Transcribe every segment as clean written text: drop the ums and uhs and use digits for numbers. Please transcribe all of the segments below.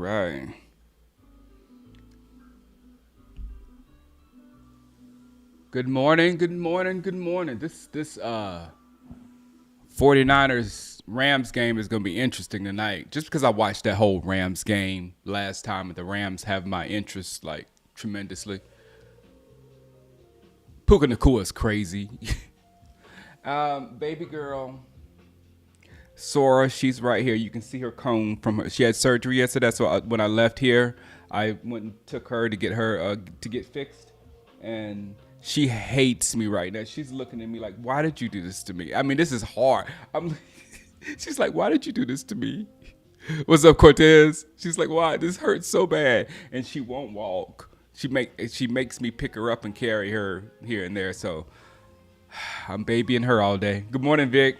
right. Good morning, good morning, good morning. This 49ers Rams game is going to be interesting tonight. Just because I watched that whole Rams game last time and the Rams have my interest like tremendously. Puka Nakua is crazy. Baby girl Sora, she's right here. You can see her cone from her. She had surgery yesterday, so when I left here, I went and took her to get her to get fixed, and she hates me right now. She's looking at me like, "Why did you do this to me?" I mean, this is hard. I'm. She's like, "Why did you do this to me?" What's up, Cortez? She's like, "Why? This hurts so bad," and she won't walk. She makes me pick her up and carry her here and there. So I'm babying her all day. Good morning, Vic.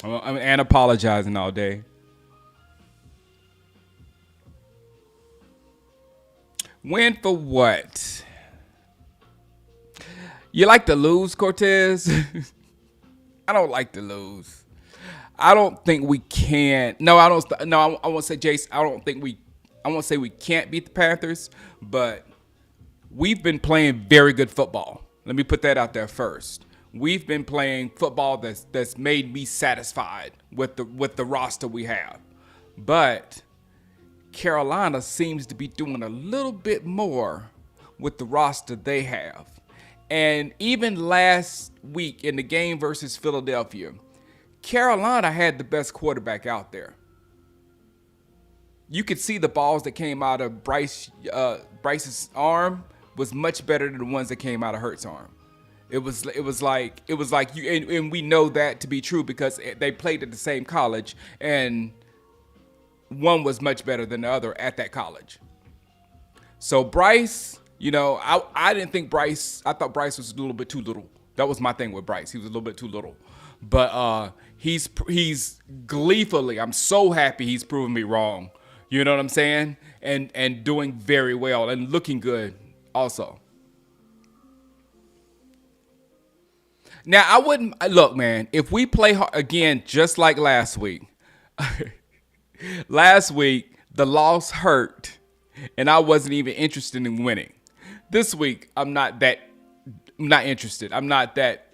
And apologizing all day. Win for what? You like to lose, Cortez? I don't like to lose. I don't think we can. No, I don't. No, I won't say Jace. I don't think we. I won't say we can't beat the Panthers, but we've been playing very good football. Let me put that out there first. We've been playing football that's made me satisfied with the roster we have. But Carolina seems to be doing a little bit more with the roster they have. And even last week in the game versus Philadelphia, Carolina had the best quarterback out there. You could see the balls that came out of Bryce's arm was much better than the ones that came out of Hurts' arm. It was like you, and we know that to be true because they played at the same college, and one was much better than the other at that college. So Bryce, I didn't think Bryce. I thought Bryce was a little bit too little. That was my thing with Bryce. He was a little bit too little, but he's gleefully. I'm so happy he's proven me wrong. You know what I'm saying? And doing very well and looking good also. Now, I wouldn't look, man. If we play again just like last week, last week the loss hurt, and I wasn't even interested in winning. This week, I'm not interested. I'm not that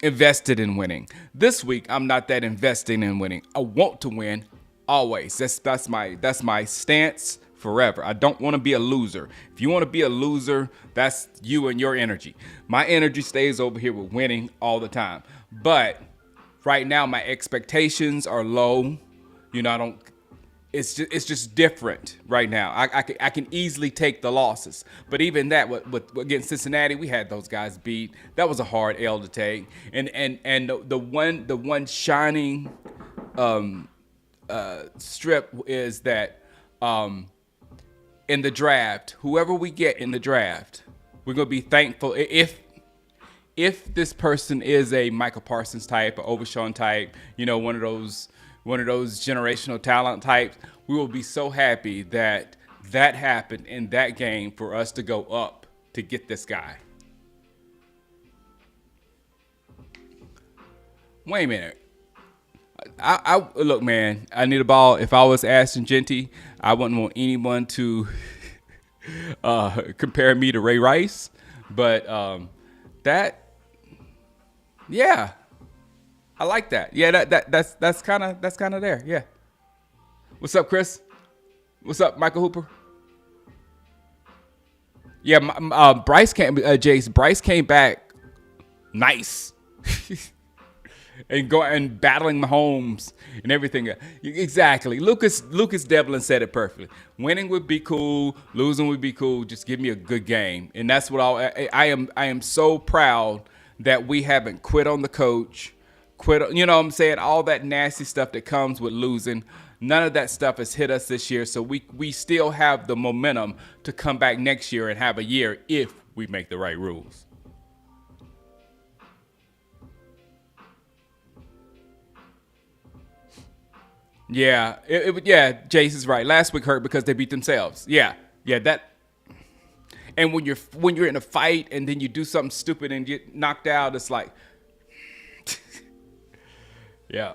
invested in winning. This week, I'm not that invested in winning. I want to win always. That's my stance forever. I don't want to be a loser. If you want to be a loser, that's you and your energy. My energy stays over here with winning all the time. But right now my expectations are low. I don't. It's just different right now. I can easily take the losses, but even that with against Cincinnati, we had those guys beat. That was a hard L to take. And the one shining strip is that in the draft, whoever we get in the draft, we're gonna be thankful if this person is a Michael Parsons type, or Overshawn type, one of those generational talent types. We will be so happy that happened in that game for us to go up to get this guy. Wait a minute. I look, man. I need a ball. If I was Ashton Genty, I wouldn't want anyone to compare me to Ray Rice. But yeah, I like that. Yeah, that's kind of there. Yeah. What's up, Chris? What's up, Michael Hooper? Yeah, Bryce came. Jace Bryce came back nice. and battling Mahomes and everything. Exactly. Lucas Devlin said it perfectly. Winning would be cool. Losing would be cool. Just give me a good game. And that's what I am so proud that we haven't quit on the coach. You know what I'm saying? All that nasty stuff that comes with losing. None of that stuff has hit us this year. So we still have the momentum to come back next year and have a year if we make the right rules. Yeah, yeah. Jace is right. Last week hurt because they beat themselves. Yeah, that. And when you're in a fight and then you do something stupid and get knocked out, it's like, yeah.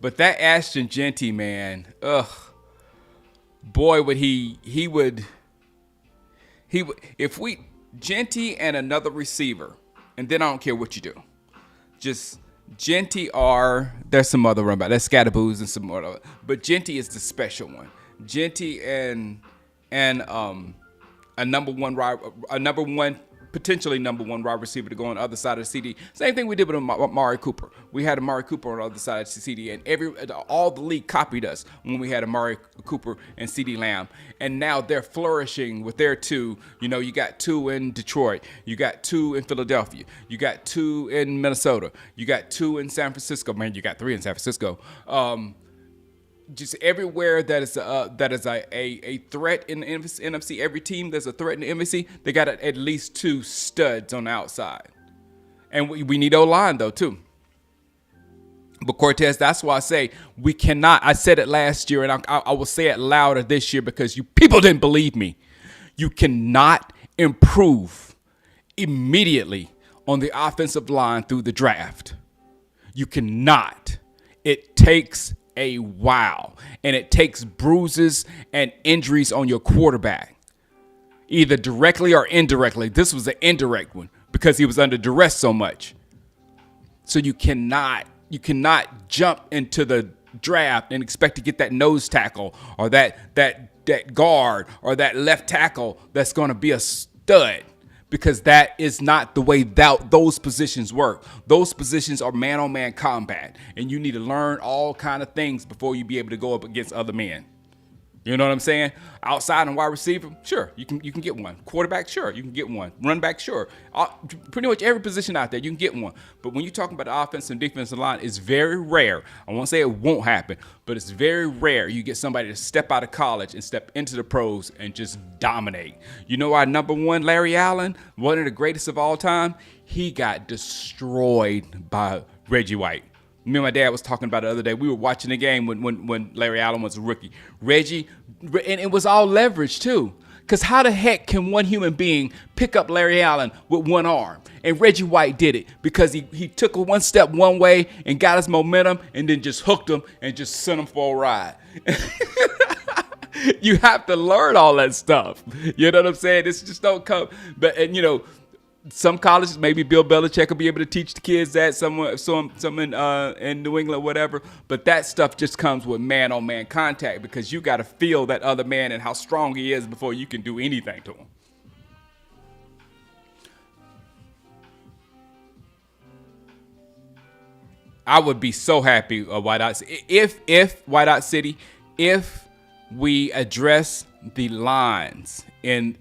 But that Ashton Genty, man, ugh, boy, would he would if we Genty and another receiver, and then I don't care what you do, just Genty or there's some other run back, there's Scataboos and some more, but Genty is the special one. Genty and a number one, potentially number one wide receiver to go on the other side of the CD. Same thing we did with Amari Cooper. We had Amari Cooper on the other side of the CD, and all the league copied us when we had Amari Cooper and CD Lamb. And now they're flourishing with their two. You know, you got two in Detroit, you got two in Philadelphia, you got two in Minnesota, you got two in San Francisco. Man, you got three in San Francisco. Just everywhere that is a threat in the NFC, every team there's a threat in the NFC, they got at least two studs on the outside. And we need O-line, though, too. But Cortez, that's why I say we cannot. I said it last year, and I will say it louder this year because you people didn't believe me. You cannot improve immediately on the offensive line through the draft. You cannot. It takes a while, and it takes bruises and injuries on your quarterback, either directly or indirectly. This was an indirect one because he was under duress so much. So you cannot jump into the draft and expect to get that nose tackle or that guard or that left tackle that's going to be a stud, because that is not the way those positions work. Those positions are man-on-man combat, and you need to learn all kind of things before you be able to go up against other men. You know what I'm saying? Outside and wide receiver, sure, you can get one. Quarterback, sure, you can get one. Run back, sure. Pretty much every position out there, you can get one. But when you're talking about the offensive and defensive line, it's very rare. I won't say it won't happen, but it's very rare you get somebody to step out of college and step into the pros and just dominate. You know our number one, Larry Allen, one of the greatest of all time, he got destroyed by Reggie White. Me and my dad was talking about it the other day. We were watching the game when Larry Allen was a rookie. Reggie, and it was all leverage too. Because how the heck can one human being pick up Larry Allen with one arm? And Reggie White did it because he took one step one way and got his momentum and then just hooked him and just sent him for a ride. You have to learn all that stuff. You know what I'm saying? It's just don't come. But, and you know, some colleges, maybe Bill Belichick will be able to teach the kids that, some in New England, whatever. But that stuff just comes with man-on-man contact, because you got to feel that other man and how strong he is before you can do anything to him. I would be so happy, Whiteout City, if Whiteout City, if we address the lines in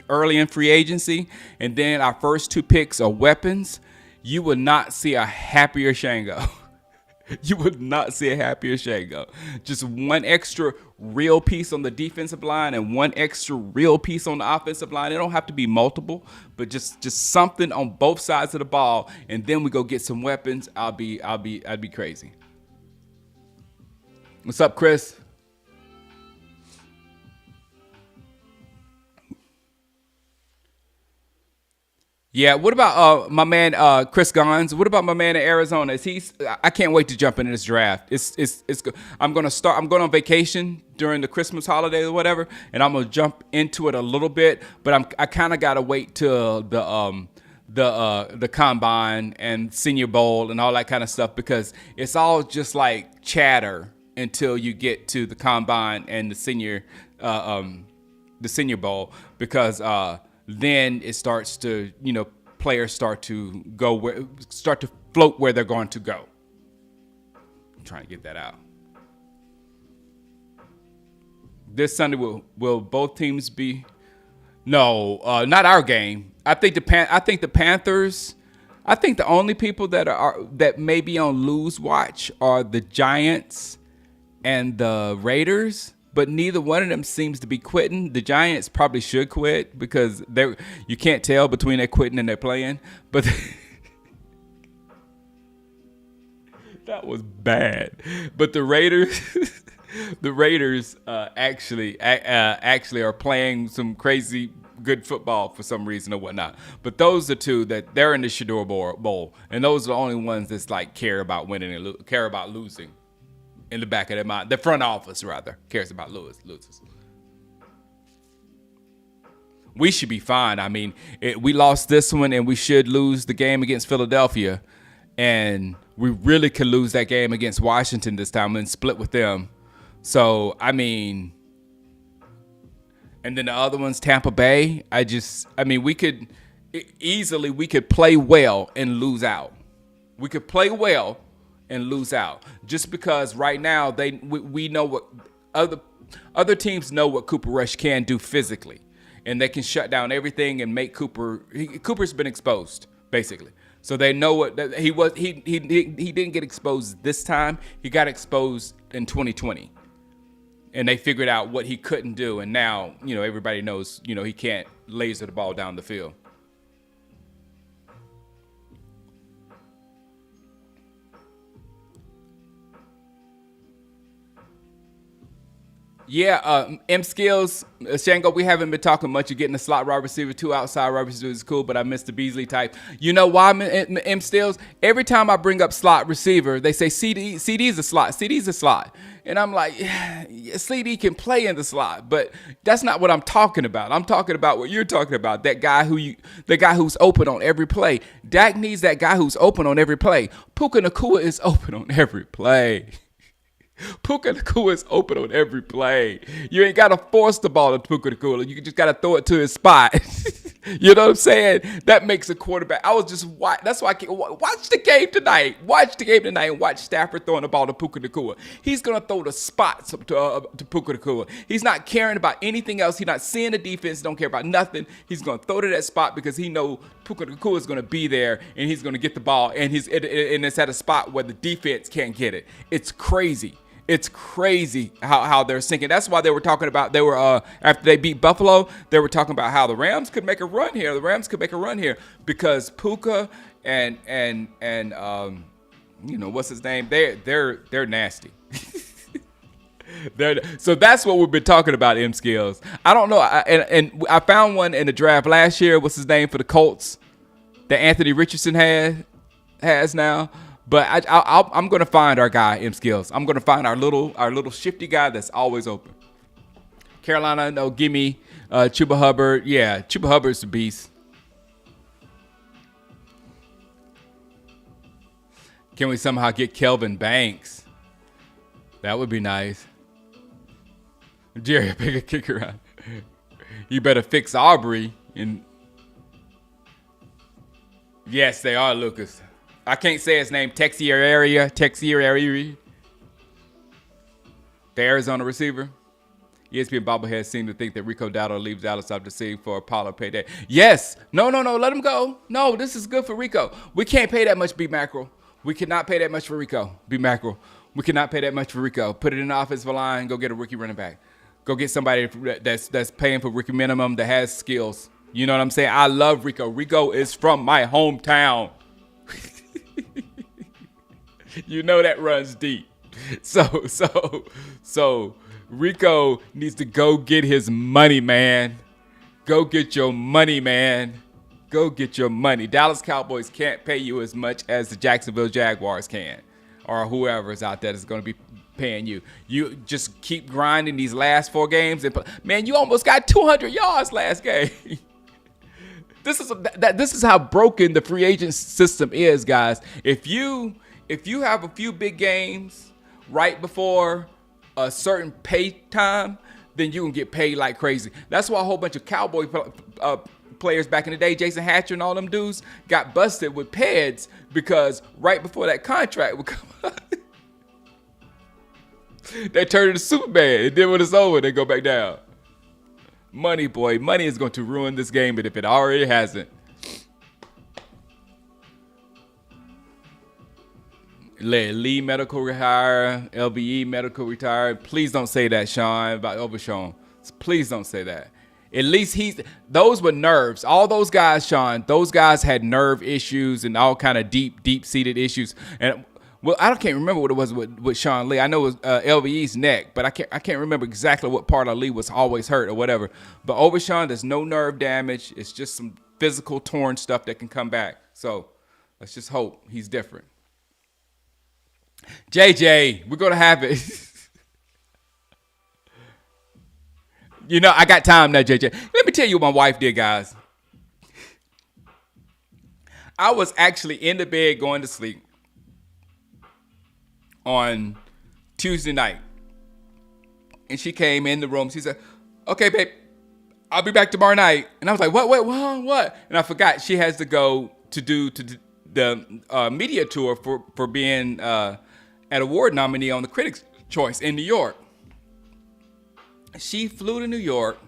early in free agency, and then our first two picks are weapons, you would not see a happier Shango. You would not see a happier Shango. Just one extra real piece on the defensive line and one extra real piece on the offensive line. It don't have to be multiple, but just something on both sides of the ball, and then we go get some weapons. I'd be crazy. What's up, Chris? Yeah, what about my man Chris Gons? What about my man in Arizona? I can't wait to jump into this draft. I'm gonna start. I'm going on vacation during the Christmas holiday or whatever, and I'm gonna jump into it a little bit. But I kind of gotta wait till the combine and Senior Bowl and all that kind of stuff, because it's all just like chatter until you get to the combine and the Senior Bowl, because then it starts to, players start to float where they're going to go. I'm trying to get that out. This Sunday will both teams be? No, not our game. I think the Panthers. I think the only people that may be on lose watch are the Giants and the Raiders. But neither one of them seems to be quitting. The Giants probably should quit, because you can't tell between they're quitting and they're playing. But that was bad. But the Raiders, actually are playing some crazy good football for some reason or whatnot. But those are two that they're in the Shador Bowl, and those are the only ones that's like care about winning and care about losing. In the back of their mind, the front office rather cares about loses. We should be fine. I mean, we lost this one, and we should lose the game against Philadelphia, and we really could lose that game against Washington this time and split with them. So I mean. And then the other one's Tampa Bay. We could play well and lose out. We could play well and lose out just because right now we know what other teams know what Cooper Rush can do physically, and they can shut down everything and make Cooper's been exposed basically. So they know what he was. He didn't get exposed this time. He got exposed in 2020. And they figured out what he couldn't do. And now, everybody knows, he can't laser the ball down the field. Yeah, M Skills, Shango, we haven't been talking much. You're getting a slot wide receiver, 2 outside wide receivers is cool, but I missed the Beasley type. You know why, M Skills? Every time I bring up slot receiver, they say CD's a slot. CD's a slot. And I'm like, yeah, CD can play in the slot, but that's not what I'm talking about. I'm talking about what you're talking about, the guy who's open on every play. Dak needs that guy who's open on every play. Puka Nacua is open on every play. Puka Nacua is open on every play. You ain't got to force the ball to Puka Nacua. You just got to throw it to his spot. You know what I'm saying? That makes a quarterback. That's why I watch the game tonight. Watch the game tonight and watch Stafford throwing the ball to Puka Nacua. He's going to throw the spots to Puka Nacua. He's not caring about anything else. He's not seeing the defense. Don't care about nothing. He's going to throw to that spot because he knows Puka Nacua is going to be there and he's going to get the ball. And it's at a spot where the defense can't get it. It's crazy. It's crazy how they're sinking. That's why they were talking about, after they beat Buffalo, they were talking about how the Rams could make a run here. The Rams could make a run here because Puka and what's his name? They're nasty. So that's what we've been talking about, M Skills. I don't know. I found one in the draft last year. What's his name for the Colts that Anthony Richardson has now. But I'm going to find our guy, M Skills. I'm going to find our little shifty guy that's always open. Carolina, no, give me Chuba Hubbard. Yeah, Chuba Hubbard's a beast. Can we somehow get Kelvin Banks? That would be nice. Jerry, pick a kicker out. You better fix Aubrey. Yes, they are, Lucas. I can't say his name. Texier, the Arizona receiver. ESPN bobbleheads seem to think that Rico Dowdle leaves Dallas after seeing for Apollo payday. Yes. No. Let him go. No, this is good for Rico. We can't pay that much, B Mackerel. We cannot pay that much for Rico. B Mackerel. We cannot pay that much for Rico. Put it in the offensive line. Go get a rookie running back. Go get somebody that's paying for rookie minimum that has skills. You know what I'm saying? I love Rico. Rico is from my hometown. You know that runs deep. So Rico needs to go get his money, man. Go get your money, man. Go get your money. Dallas Cowboys can't pay you as much as the Jacksonville Jaguars can, or whoever's out there that's going to be paying you. You just keep grinding these last 4 games, and man, you almost got 200 yards last game. This is how broken the free agent system is, guys. If you have a few big games right before a certain pay time, then you can get paid like crazy. That's why a whole bunch of Cowboy players back in the day, Jason Hatcher and all them dudes, got busted with PEDs because right before that contract would come up, they turn into Superman, and then when it's over, they go back down. Money, boy. Money is going to ruin this game, but if it already hasn't. Lee medical retire, LBE medical retire. Please don't say that, Sean, about Overshawn. Please don't say that. At least those were nerves. All those guys, Sean, those guys had nerve issues and all kind of deep-seated issues. And Well, I can't remember what it was with Sean Lee. I know it was LVE's neck, but I can't remember exactly what part of Lee was always hurt or whatever. But over Sean, there's no nerve damage. It's just some physical torn stuff that can come back. So let's just hope he's different. JJ, we're gonna have it. I got time now, JJ. Let me tell you what my wife did, guys. I was actually in the bed going to sleep on Tuesday night. And she came in the room. She said, "Okay, babe, I'll be back tomorrow night." And I was like, what? And I forgot she has to go to do the media tour for being an award nominee on the Critics' Choice in New York. She flew to New York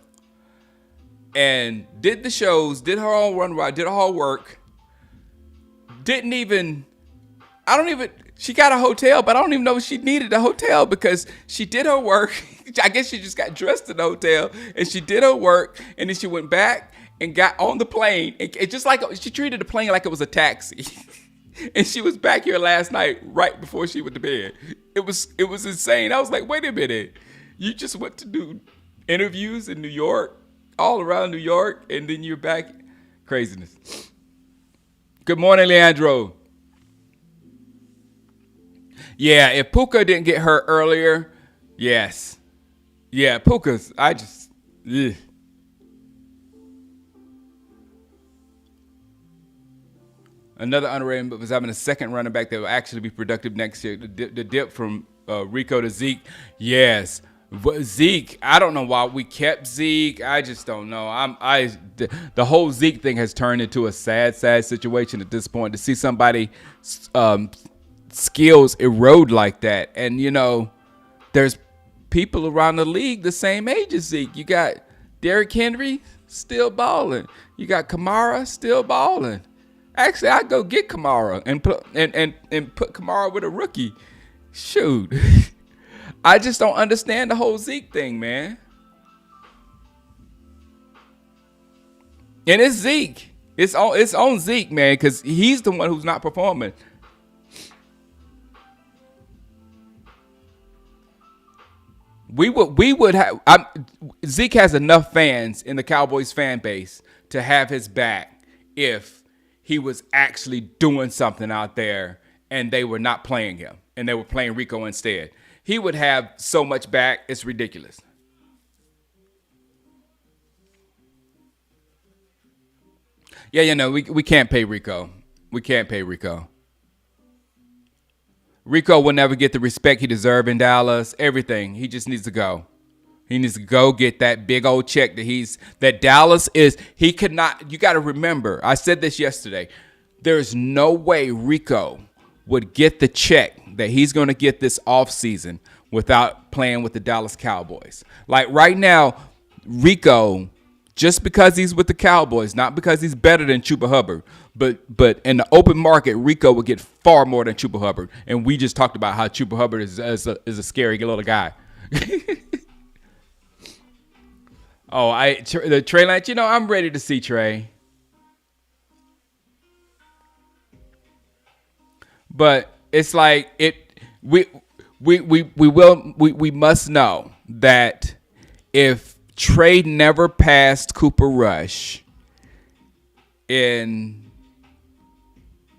and did the shows, did her own run ride, did her whole work. She got a hotel, but I don't even know if she needed a hotel because she did her work. I guess she just got dressed in the hotel and she did her work and then she went back and got on the plane. It just like she treated the plane like it was a taxi. And she was back here last night right before she went to bed. It was insane. I was like, wait a minute. You just went to do interviews in New York, all around New York, and then you're back. Craziness. Good morning, Leandro. Yeah, if Puka didn't get hurt earlier, yes. Yeah, Puka's, ugh. Another underrated was having a second running back that will actually be productive next year. The dip from Rico to Zeke, yes. But Zeke, I don't know why we kept Zeke. I just don't know. The whole Zeke thing has turned into a sad situation at this point. To see somebody skills erode like that, and there's people around the league the same age as Zeke. You got Derrick Henry still balling. You got Kamara still balling. Actually, I'd go get Kamara and put Kamara with a rookie. Shoot. I just don't understand the whole Zeke thing, man. And it's Zeke. It's on Zeke, man, because he's the one who's not performing. We would have Zeke has enough fans in the Cowboys fan base to have his back if he was actually doing something out there and they were not playing him and they were playing Rico instead. He would have so much back, it's ridiculous. Yeah, we can't pay Rico. We can't pay Rico. Rico will never get the respect he deserves in Dallas. Everything. He just needs to go. He needs to go get that big old check that Dallas is. He could not. You got to remember, I said this yesterday. There's no way Rico would get the check that he's going to get this offseason without playing with the Dallas Cowboys. Like right now, Rico, just because he's with the Cowboys, not because he's better than Chuba Hubbard, but in the open market, Rico would get far more than Chuba Hubbard. And we just talked about how Chuba Hubbard is a scary little guy. The Trey Lance, I'm ready to see Trey. But it's like we must know that if Trey never passed Cooper Rush in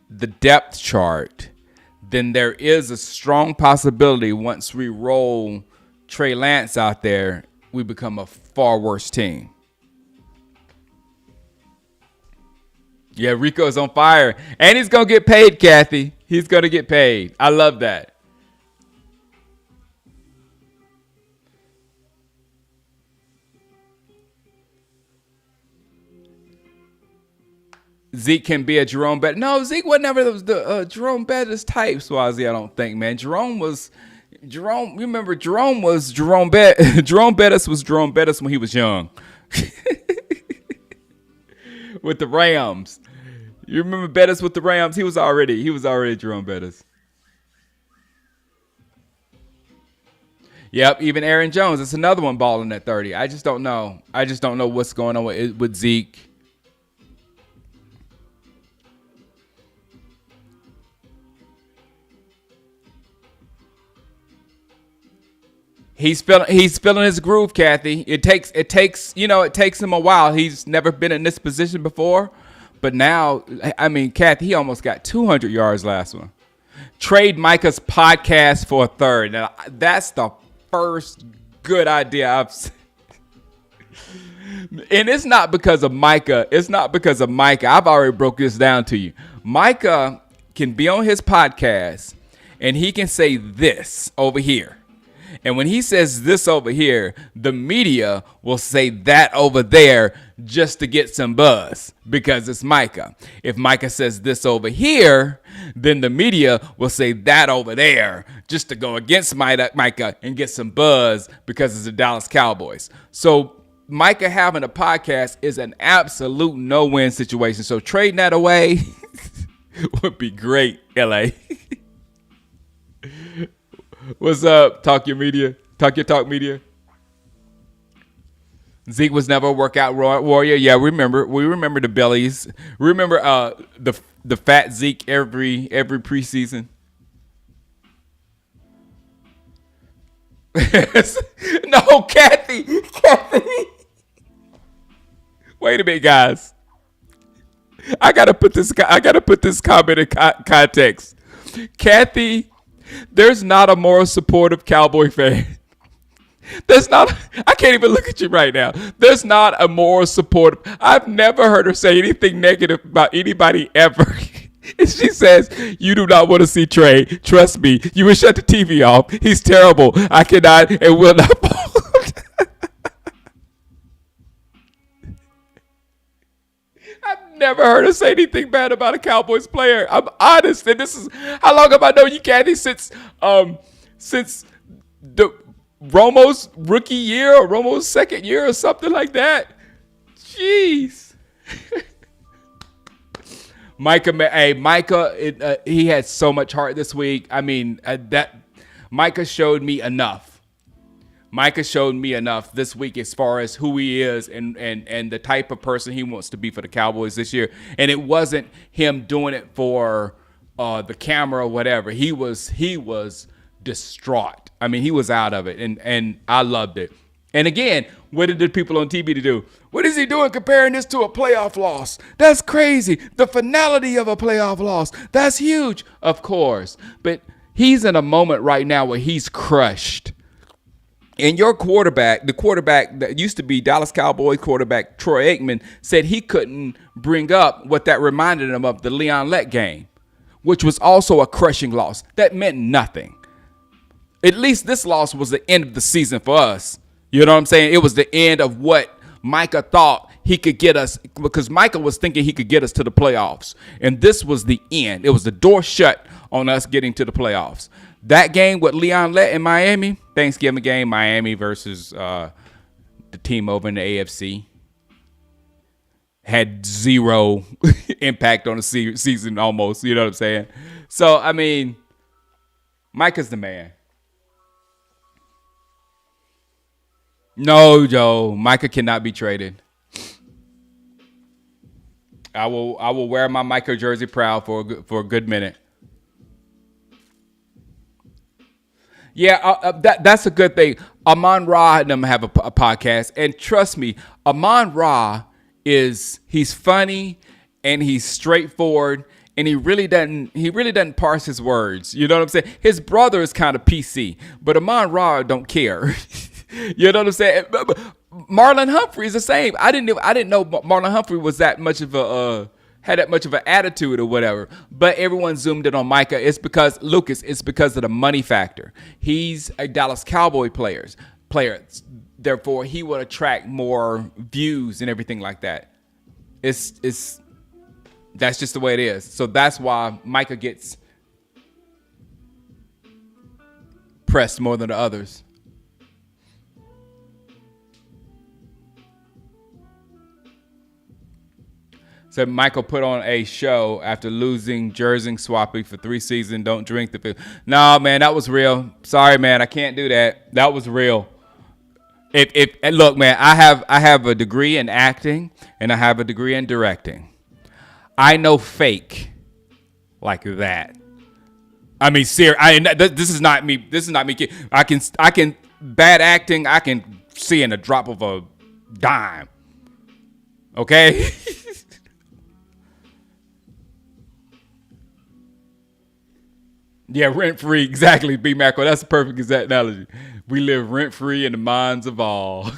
the depth chart, then there is a strong possibility once we roll Trey Lance out there, we become a far worse team. Yeah, Rico's on fire. And he's going to get paid, Kathy. He's going to get paid. I love that. Zeke can be a Jerome Bettis. No, Zeke was never the Jerome Bettis type, Swazi, I don't think, man. Remember, Jerome was Jerome Bettis. Jerome Bettis was Jerome Bettis when he was young. With the Rams. You remember Bettis with the Rams? He was already Jerome Bettis. Yep, even Aaron Jones. It's another one balling at 30. I just don't know. What's going on with Zeke. He's feeling his groove, Kathy. It takes him a while. He's never been in this position before, but now, I mean, Kathy, he almost got 200 yards last one. Trade Micah's podcast for a third. Now that's the first good idea I've seen. And it's not because of Micah. I've already broke this down to you. Micah can be on his podcast and he can say this over here. And when he says this over here, the media will say that over there just to get some buzz because it's Micah. If Micah says this over here, then the media will say that over there just to go against Micah and get some buzz because it's the Dallas Cowboys. So Micah having a podcast is an absolute no-win situation. So trading that away would be great, LA. What's up? Talk your media. Talk your talk media. Zeke was never a workout warrior. Yeah, we remember the bellies. We remember the fat Zeke every preseason. No, Kathy. Wait a minute, guys. I gotta put this comment in context. Kathy, there's not a more supportive Cowboy fan. I can't even look at you right now. There's not a more supportive. I've never heard her say anything negative about anybody ever. And she says, you do not want to see Trey. Trust me. You will shut the TV off. He's terrible. I cannot and will not vote. I've never heard her say anything bad about a Cowboys player. I'm honest. And this is, how long have I known you, Kathy? Since the Romo's rookie year or Romo's second year or something like that. Jeez. Micah, he had so much heart this week. I mean, that Micah showed me enough. Micah showed me enough this week as far as who he is and the type of person he wants to be for the Cowboys this year. And it wasn't him doing it for the camera or whatever. He was distraught. I mean, he was out of it, and I loved it. And again, what did the people on TV do? What is he doing comparing this to a playoff loss? That's crazy. The finality of a playoff loss. That's huge. Of course. But he's in a moment right now where he's crushed. And your quarterback, the quarterback that used to be Dallas Cowboys quarterback, Troy Aikman, said he couldn't bring up what that reminded him of the Leon Lett game, which was also a crushing loss. That meant nothing. At least this loss was the end of the season for us. You know what I'm saying? It was the end of what Micah thought he could get us, because Micah was thinking he could get us to the playoffs. And this was the end. It was the door shut on us getting to the playoffs. That game with Leon Lett in Miami, Thanksgiving game, Miami versus the team over in the AFC, had zero impact on the season almost. You know what I'm saying? So, I mean, Micah's the man. No, Joe. Micah cannot be traded. I will wear my Micah jersey proud for a good minute. Yeah, that's a good thing. Amon-Ra and them have a podcast, and trust me, Amon-Ra he's funny and he's straightforward, and he really doesn't parse his words. You know what I'm saying? His brother is kind of PC, but Amon-Ra don't care. You know what I'm saying? Marlon Humphrey is the same. I didn't know Marlon Humphrey was that much of had that much of an attitude or whatever. But everyone zoomed in on Micah. It's because of the money factor. He's a Dallas Cowboy player. Therefore, he would attract more views and everything like that. That's just the way it is. So that's why Micah gets pressed more than the others. So Michael put on a show after losing jersey swapping for 3 seasons. Don't drink the pill. No, man, that was real. Sorry, man, I can't do that. That was real. And look, man, I have a degree in acting and I have a degree in directing. I know fake like that. I mean, serious. This is not me. This is not me. I can bad acting, I can see in a drop of a dime. Okay? Yeah, rent free. Exactly, B. Macro. That's a perfect exact analogy. We live rent free in the minds of all.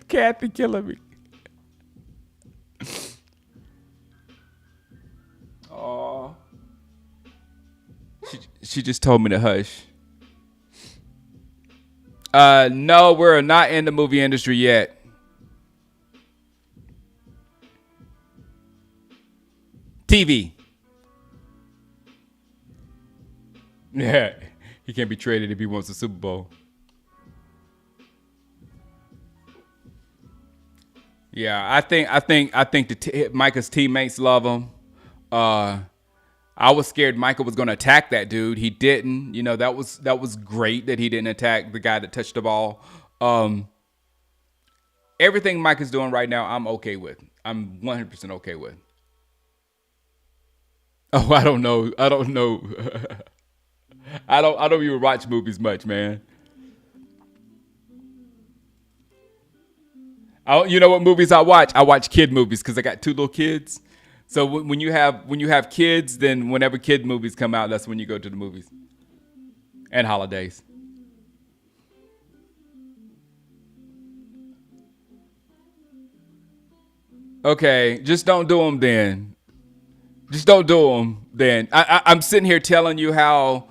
Kathy killing me. Oh, she just told me to hush. No, we're not in the movie industry yet. TV. Yeah, he can't be traded if he wants a Super Bowl. Yeah, I think Micah's teammates love him. Uh, I was scared Micah was going to attack that dude. He didn't. You know, that was great that he didn't attack the guy that touched the ball. Um, Everything Micah's doing right now, I'm okay with. I'm 100% okay with. Oh, I don't know. I don't know. I don't even watch movies much, man. You know what movies I watch? I watch kid movies because I got two little kids. So when you have kids, then whenever kid movies come out, that's when you go to the movies and holidays. Okay, just don't do them then. Just don't do them. Then I'm sitting here telling you how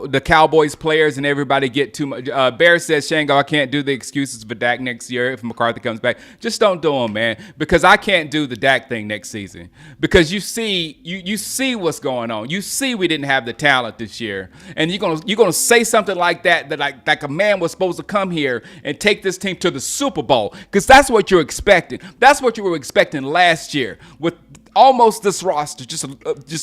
the Cowboys players and everybody get too much. Bear says, Shango, I can't do the excuses for Dak next year if McCarthy comes back. Just don't do them, man, because I can't do the Dak thing next season because you see what's going on. You see we didn't have the talent this year, and you're gonna say something like that like a man was supposed to come here and take this team to the Super Bowl because that's what you're expecting. That's what you were expecting last year with almost this roster, just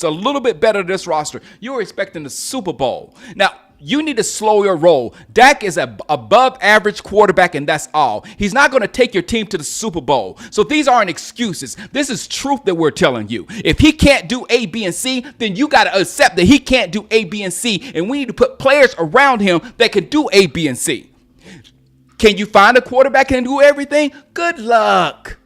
a little bit better than this roster. You were expecting the Super Bowl. Now, you need to slow your roll. Dak is a above average quarterback, and that's all. He's not going to take your team to the Super Bowl. So these aren't excuses. This is truth that we're telling you. If he can't do A, B, and C, then you got to accept that he can't do A, B, and C, and we need to put players around him that can do A, B, and C. Can you find a quarterback that can do everything? Good luck.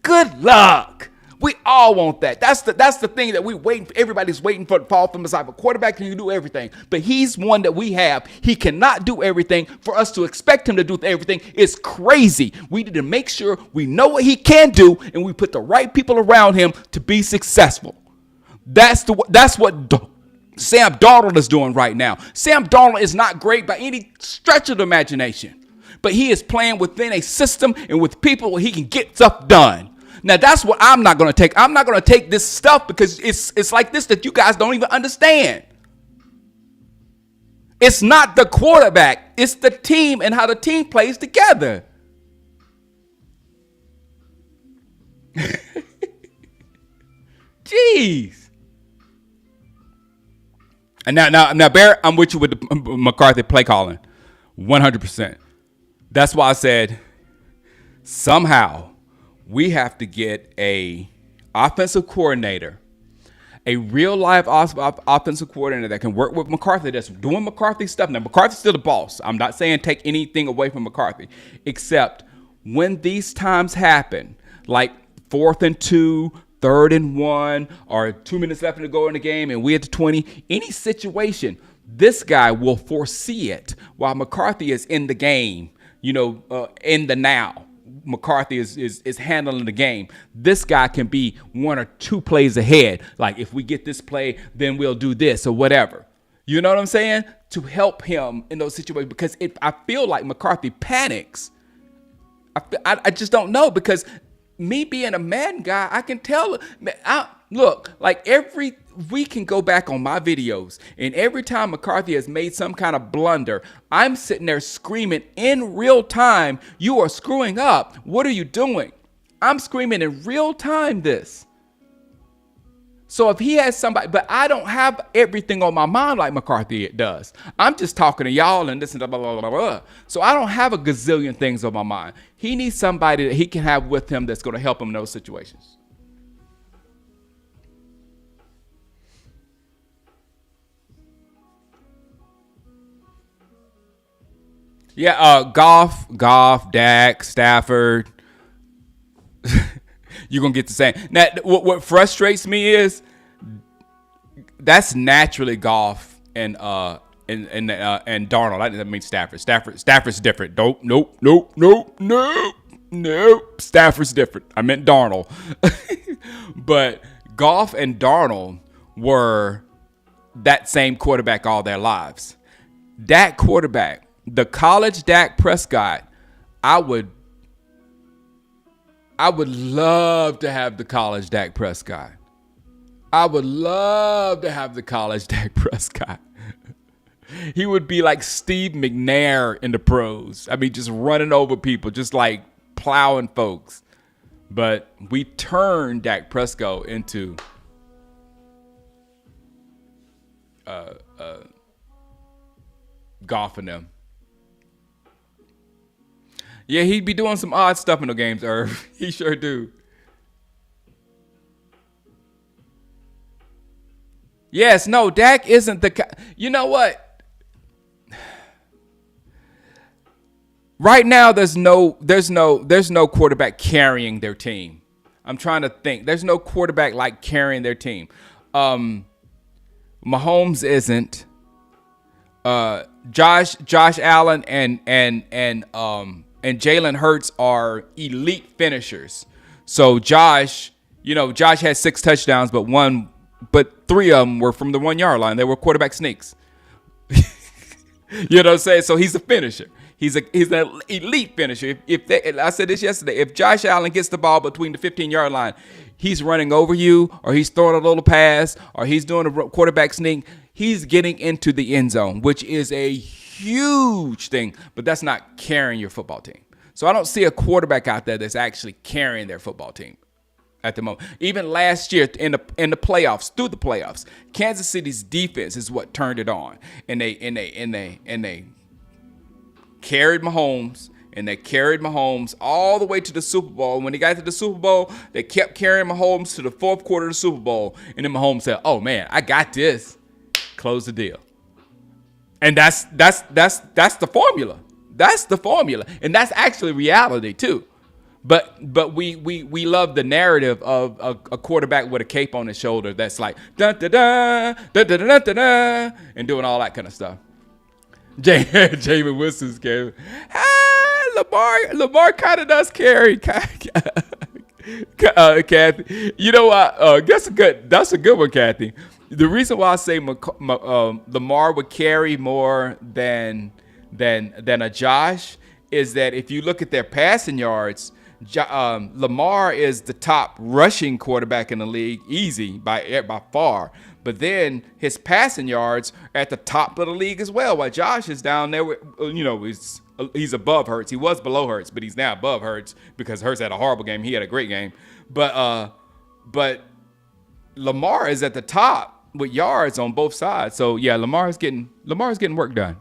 Good luck. We all want that. That's the thing that we waiting. Everybody's waiting for to fall from the side. A quarterback can do everything, but he's one that we have. He cannot do everything. For us to expect him to do everything is crazy. We need to make sure we know what he can do, and we put the right people around him to be successful. That's what Sam Darnold is doing right now. Sam Darnold is not great by any stretch of the imagination, but he is playing within a system and with people where he can get stuff done. Now, that's what I'm not going to take. I'm not going to take this stuff because it's like this that you guys don't even understand. It's not the quarterback. It's the team and how the team plays together. Jeez. And now, Barrett, I'm with you with the McCarthy play calling. 100%. That's why I said somehow we have to get a offensive coordinator, a real life offensive coordinator that can work with McCarthy, that's doing McCarthy stuff. Now, McCarthy's still the boss. I'm not saying take anything away from McCarthy, except when these times happen, like 4th and 2, 3rd and 1, or 2 minutes left to go in the game, and we at the 20, any situation, this guy will foresee it while McCarthy is in the game, in the now. McCarthy is handling the game. This guy can be 1 or 2 plays ahead. Like, if we get this play, then we'll do this or whatever. You know what I'm saying? To help him in those situations. Because I feel like McCarthy panics. I just don't know, because me being a Madden guy, I can tell. Look, like we can go back on my videos, and every time McCarthy has made some kind of blunder, I'm sitting there screaming in real time, "You are screwing up. What are you doing?" I'm screaming in real time this. So if he has somebody, but I don't have everything on my mind like McCarthy does. I'm just talking to y'all and this and blah, blah, blah, blah. So I don't have a gazillion things on my mind. He needs somebody that he can have with him that's going to help him in those situations. Yeah, Goff, Dak, Stafford. You're gonna get the same. Now, what frustrates me is that's naturally Goff and Darnold. I didn't mean Stafford. Stafford's different. Nope. Stafford's different. I meant Darnold. But Goff and Darnold were that same quarterback all their lives. Dak quarterback, the college Dak Prescott, I would love to have the college Dak Prescott. I would love to have the college Dak Prescott. He would be like Steve McNair in the pros. I mean, just running over people, just like plowing folks. But we turned Dak Prescott into Goff and them. Yeah, he'd be doing some odd stuff in the games, Irv. He sure do. Yes, no, Dak isn't the. You know what? Right now, there's no quarterback carrying their team. I'm trying to think. There's no quarterback like carrying their team. Mahomes isn't. Josh Allen and Jalen Hurts are elite finishers. So Josh had 6 touchdowns, but 3 of them were from the 1 yard line. They were quarterback sneaks. You know what I'm saying? So he's a finisher. He's an elite finisher. I said this yesterday. If Josh Allen gets the ball between the 15-yard line, he's running over you, or he's throwing a little pass, or he's doing a quarterback sneak. He's getting into the end zone, which is a huge thing. But that's not carrying your football team. So I don't see a quarterback out there that's actually carrying their football team at the moment. Even last year in the playoffs, through the playoffs, Kansas City's defense is what turned it on, and they carried Mahomes, and they carried Mahomes all the way to the Super Bowl. And when they got to the Super Bowl, they kept carrying Mahomes to the fourth quarter of the Super Bowl. And then Mahomes said, "Oh man, I got this." Close the deal. And that's the formula. That's the formula, and that's actually reality too. But we love the narrative of a quarterback with a cape on his shoulder that's like dun da da da da da da da and doing all that kind of stuff. Jameis Winston's carry. Lamar kind of does carry. Kathy, you know what? That's a good one, Kathy. The reason why I say Lamar would carry more than a Josh is that if you look at their passing yards, Lamar is the top rushing quarterback in the league, easy by far. But then his passing yards are at the top of the league as well. While Josh is down there, he's above Hurts. He was below Hurts, but he's now above Hurts because Hurts had a horrible game. He had a great game. But Lamar is at the top with yards on both sides. So yeah, Lamar's getting work done.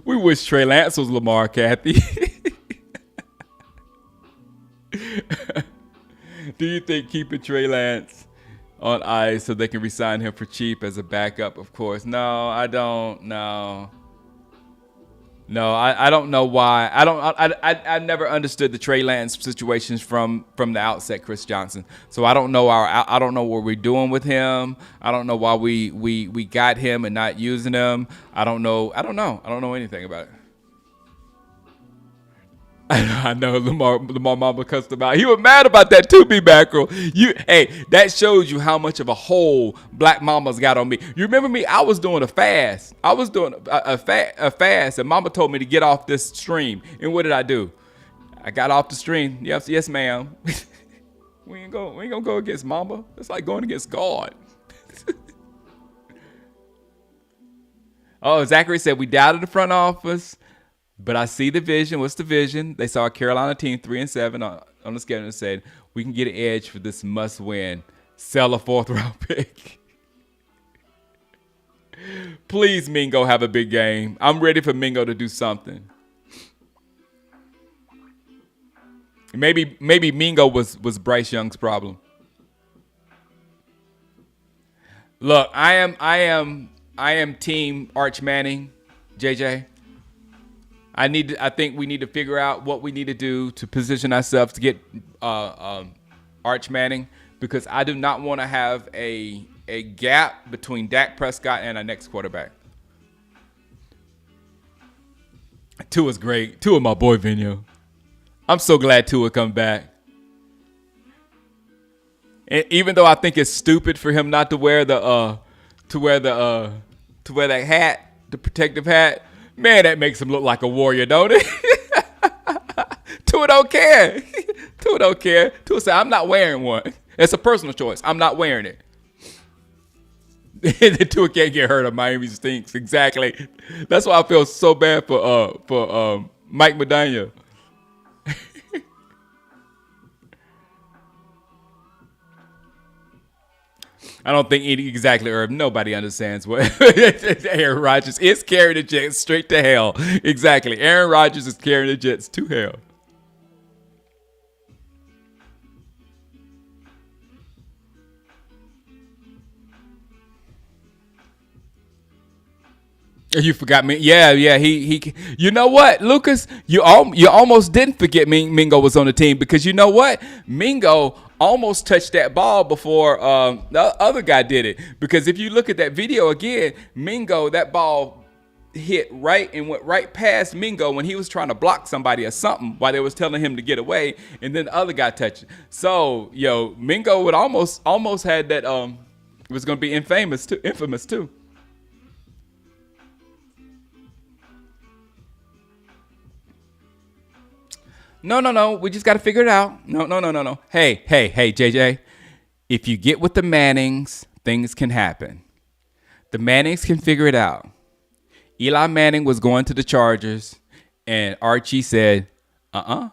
We wish Trey Lance was Lamar, Kathy. Do you think keeping Trey Lance on ice so they can re-sign him for cheap as a backup? Of course. No, I don't. No, I don't know why. I never understood the Trey Lance situations from the outset, Chris Johnson. So I don't know I don't know what we're doing with him. I don't know why we got him and not using him. I don't know anything about it. I know Lamar Mama cussed him out. He was mad about that too, B Mackerel. That shows you how much of a hole Black Mama's got on me. You remember me? I was doing a fast. I was doing a fast, and Mama told me to get off this stream. And what did I do? I got off the stream. Yes, ma'am. we ain't gonna go against Mama. It's like going against God. Oh, Zachary said we doubted the front office. But I see the vision. What's the vision? They saw a Carolina team 3-7 on the schedule and said, we can get an edge for this must win. Sell a 4th-round pick. Please, Mingo, have a big game. I'm ready for Mingo to do something. Maybe Mingo was Bryce Young's problem. Look, I am team Arch Manning. JJ, I think we need to figure out what we need to do to position ourselves to get Arch Manning, because I do not want to have a gap between Dak Prescott and our next quarterback. Tua's great. Tua, my boy, Vino. I'm so glad Tua come back. And even though I think it's stupid for him not to wear that hat, the protective hat, man, that makes him look like a warrior, don't it? Tua don't care. Tua don't care. Tua said, I'm not wearing one. It's a personal choice. I'm not wearing it. Tua can't get hurt. Miami stinks. Exactly. That's why I feel so bad for Mike Medina. I don't think exactly, Herb. Nobody understands what Aaron Rodgers is carrying the Jets straight to hell. Exactly. Aaron Rodgers is carrying the Jets to hell. You forgot me. Yeah. He. You know what, Lucas? You almost didn't forget Mingo was on the team, because you know what? Mingo almost touched that ball before the other guy did it. Because if you look at that video again, Mingo, that ball hit right and went right past Mingo when he was trying to block somebody or something while they was telling him to get away, and then the other guy touched it. So Mingo would almost had that it was going to be infamous too. No. We just got to figure it out. No. Hey, JJ. If you get with the Mannings, things can happen. The Mannings can figure it out. Eli Manning was going to the Chargers, and Archie said, No.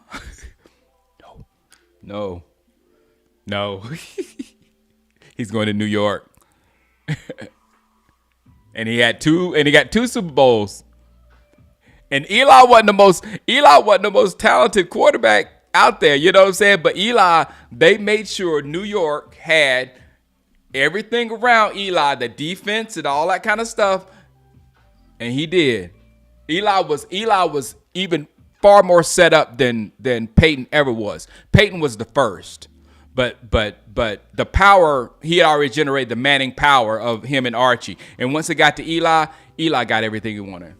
He's going to New York. And he got two Super Bowls. And Eli wasn't the most talented quarterback out there, you know what I'm saying? But Eli, they made sure New York had everything around Eli, the defense and all that kind of stuff, and he did. Eli was even far more set up than Peyton ever was. Peyton was the first, but the power, he had already generated the Manning power of him and Archie. And once it got to Eli got everything he wanted.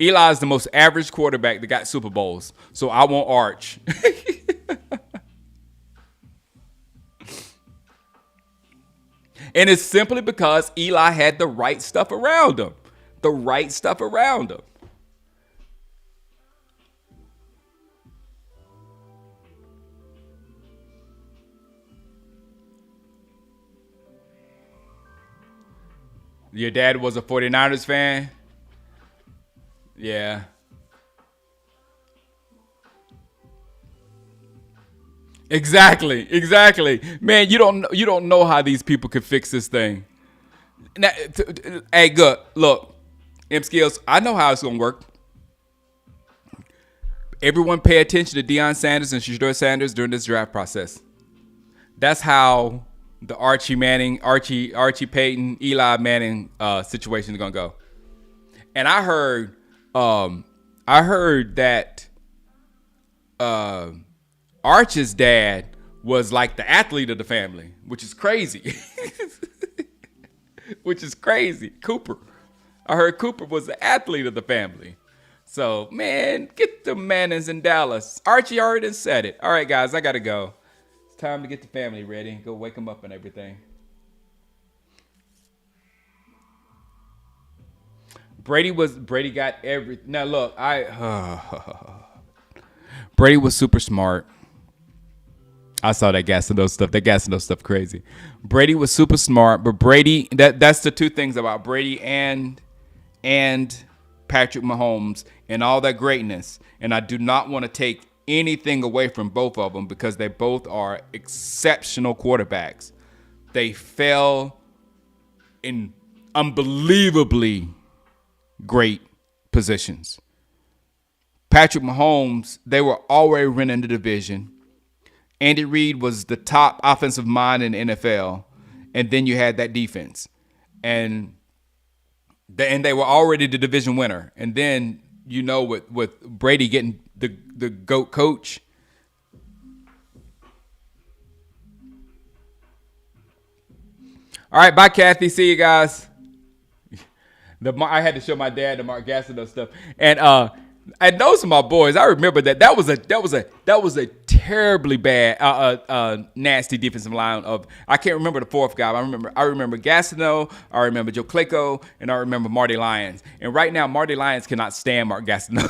Eli is the most average quarterback that got Super Bowls. So I want Arch. And it's simply because Eli had the right stuff around him. Your dad was a 49ers fan? Yeah. Exactly. Man, you don't know how these people could fix this thing. Now, hey, good. Look, M Skills, I know how it's gonna work. Everyone pay attention to Deion Sanders and Shedeur Sanders during this draft process. That's how the Archie Payton, Eli Manning situation is gonna go. And I heard that Arch's dad was like the athlete of the family, which is crazy. Cooper. I heard Cooper was the athlete of the family. So, man, get the Mannings in Dallas. Archie already said it. All right, guys, I got to go. It's time to get the family ready. Go wake them up and everything. Brady got every. Now look, Brady was super smart. I saw that gas and those stuff. That gas and those stuff crazy. Brady was super smart, but Brady, that's the two things about Brady and Patrick Mahomes and all that greatness. And I do not want to take anything away from both of them, because they both are exceptional quarterbacks. They fell in unbelievably great positions. Patrick Mahomes, they were already winning the division. Andy Reid was the top offensive mind in the NFL. And then you had that defense. And And they were already the division winner. And then, with Brady getting the GOAT coach. All right, bye, Kathy. See you guys. I had to show my dad the Mark Gastineau stuff, and those are my boys. I remember that was a terribly bad, nasty defensive line. I can't remember the fourth guy. I remember Gastineau. I remember Joe Clayco, and I remember Marty Lyons. And right now, Marty Lyons cannot stand Mark Gastineau.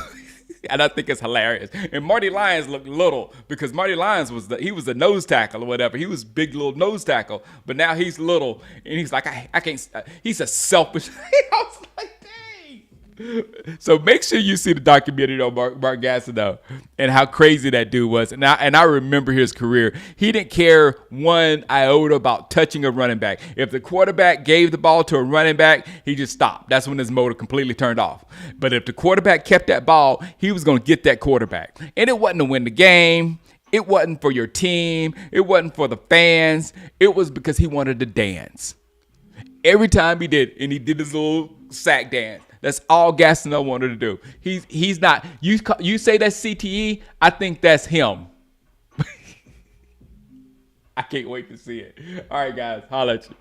And I think it's hilarious. And Marty Lyons looked little because Marty Lyons was a nose tackle or whatever. He was big little nose tackle, but now he's little and he's like I can't. He's a selfish. I was like, dang. So make sure you see the documentary on Mark Gastineau and how crazy that dude was. And I remember his career. He didn't care one iota about touching a running back. If the quarterback gave the ball to a running back, he just stopped. That's when his motor completely turned off. But if the quarterback kept that ball, he was going to get that quarterback. And it wasn't to win the game. It wasn't for your team. It wasn't for the fans. It was because he wanted to dance. Every time he did, and he did his little sack dance. That's all Gastineau wanted to do. He's not. You say that's CTE. I think that's him. I can't wait to see it. All right, guys. Holla at you.